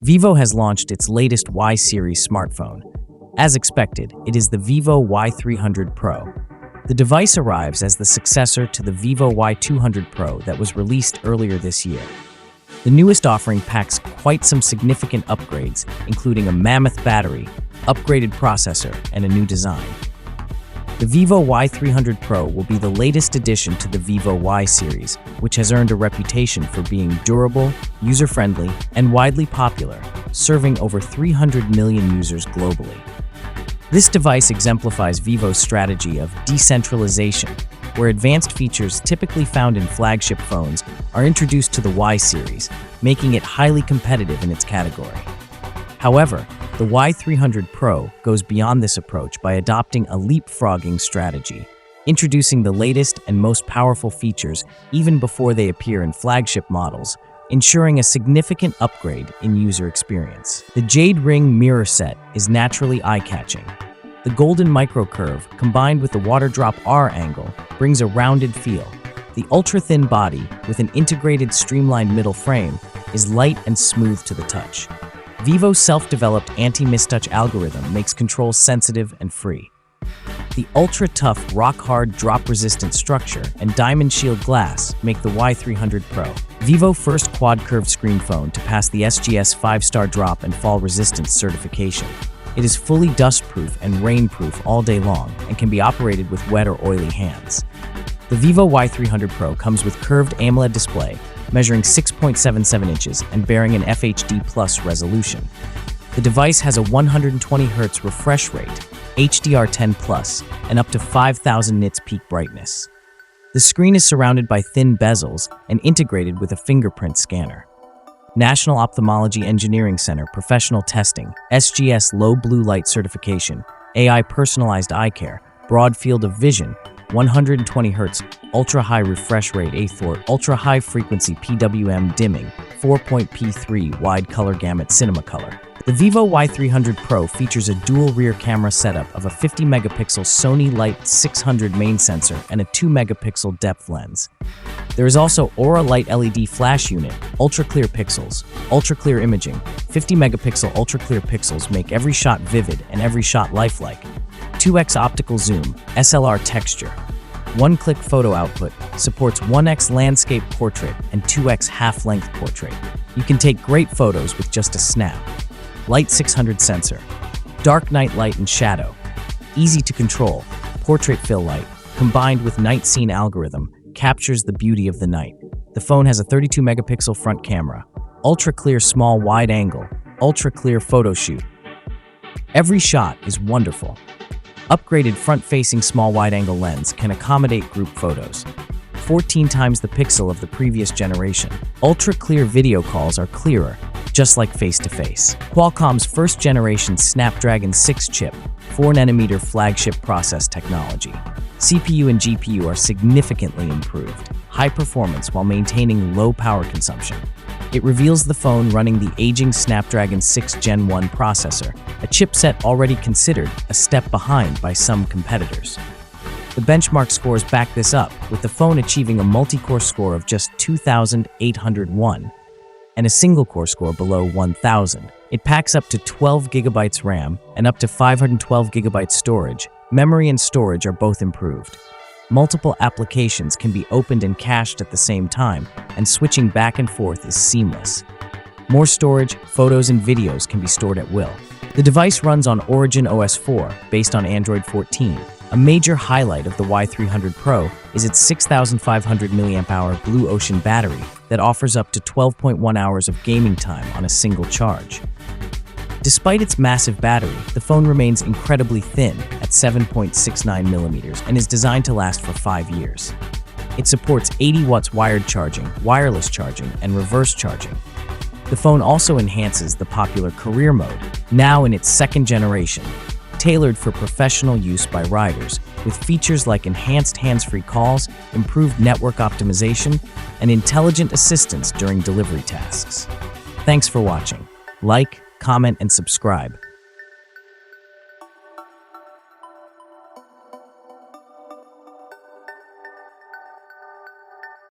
Vivo has launched its latest Y series smartphone. As expected, it is the Vivo Y300 Pro. The device arrives as the successor to the Vivo Y200 Pro that was released earlier this year. The newest offering packs quite some significant upgrades, including a mammoth battery, upgraded processor, and a new design. The Vivo Y300 Pro will be the latest addition to the Vivo Y series, which has earned a reputation for being durable, user-friendly, and widely popular, serving over 300 million users globally. This device exemplifies Vivo's strategy of decentralization, where advanced features typically found in flagship phones are introduced to the Y series, making it highly competitive in its category. However, the Y300 Pro goes beyond this approach by adopting a leapfrogging strategy, introducing the latest and most powerful features even before they appear in flagship models, ensuring a significant upgrade in user experience. The Jade Ring mirror set is naturally eye-catching. The golden microcurve, combined with the water drop R angle, brings a rounded feel. The ultra-thin body, with an integrated streamlined middle frame, is light and smooth to the touch. Vivo's self-developed anti-mistouch algorithm makes controls sensitive and free. The ultra-tough, rock-hard, drop-resistant structure and diamond shield glass make the Y300 Pro Vivo first quad-curved screen phone to pass the SGS 5-star drop and fall resistance certification. It is fully dust-proof and rain-proof all day long and can be operated with wet or oily hands. The Vivo Y300 Pro comes with curved AMOLED display, measuring 6.77 inches and bearing an FHD Plus resolution. The device has a 120Hz refresh rate, HDR10+, and up to 5,000 nits peak brightness. The screen is surrounded by thin bezels and integrated with a fingerprint scanner. National Ophthalmology Engineering Center Professional Testing, SGS Low Blue Light Certification, AI Personalized Eye Care, Broad Field of Vision, 120Hz, ultra-high refresh rate ATHOR, ultra-high frequency PWM dimming, 4.P3 wide color gamut cinema color. The Vivo Y300 Pro features a dual rear camera setup of a 50-megapixel Sony LYT-600 main sensor and a 2-megapixel depth lens. There is also Aura Light LED flash unit, ultra-clear pixels, ultra-clear imaging, 50-megapixel ultra-clear pixels make every shot vivid and every shot lifelike. 2x optical zoom, SLR texture. One-click photo output supports 1x landscape portrait and 2x half-length portrait. You can take great photos with just a snap. LYT-600 sensor. Dark night light and shadow. Easy to control. Portrait fill light, combined with night scene algorithm, captures the beauty of the night. The phone has a 32-megapixel front camera. Ultra-clear small wide angle. Ultra-clear photo shoot. Every shot is wonderful. Upgraded front-facing small wide-angle lens can accommodate group photos. 14 times the pixel of the previous generation. Ultra-clear video calls are clearer, just like face-to-face. Qualcomm's first-generation Snapdragon 6 chip, 4nm flagship process technology. CPU and GPU are significantly improved. High performance while maintaining low power consumption. It reveals the phone running the aging Snapdragon 6 Gen 1 processor, a chipset already considered a step behind by some competitors. The benchmark scores back this up, with the phone achieving a multi-core score of just 2,801 and a single-core score below 1,000. It packs up to 12 GB RAM and up to 512 GB storage. Memory and storage are both improved. Multiple applications can be opened and cached at the same time, and switching back and forth is seamless. More storage, photos, and videos can be stored at will. The device runs on Origin OS 4, based on Android 14. A major highlight of the Y300 Pro is its 6,500 mAh Blue Ocean battery that offers up to 12.1 hours of gaming time on a single charge. Despite its massive battery, the phone remains incredibly thin at 7.69mm and is designed to last for 5 years. It supports 80 watts wired charging, wireless charging, and reverse charging. The phone also enhances the popular Career Mode, now in its second generation, tailored for professional use by riders, with features like enhanced hands-free calls, improved network optimization, and intelligent assistance during delivery tasks. Thanks for watching. Like, comment, and subscribe.